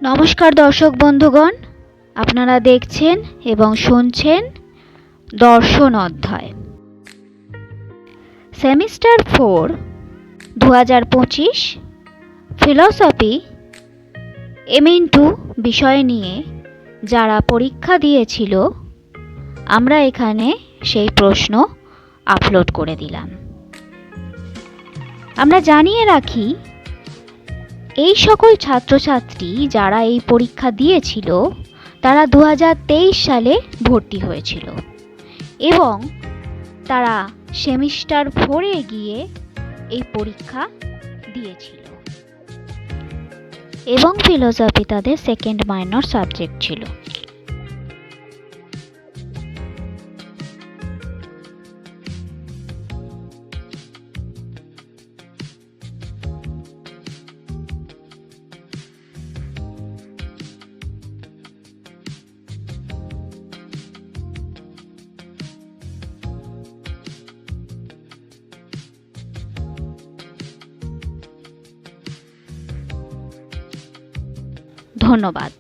নমস্কার দর্শক বন্ধুগণ, আপনারা দেখছেন এবং শুনছেন দর্শন অধ্যায় সেমিস্টার 4 2025 ফিলসফি এমইন2 বিষয় নিয়ে যারা পরীক্ষা দিয়েছিল আমরা এখানে সেই প্রশ্ন আপলোড করে দিলাম। আমরা জানিয়ে রাখি, এই সকল ছাত্রছাত্রী যারা এই পরীক্ষা দিয়েছিল তারা 2023 সালে ভর্তি হয়েছিল এবং তারা সেমিস্টার 4-এ গিয়ে এই পরীক্ষা দিয়েছিল এবং ফিলোসফি তাদের সেকেন্ড মাইনর সাবজেক্ট ছিল। ধন্যবাদ।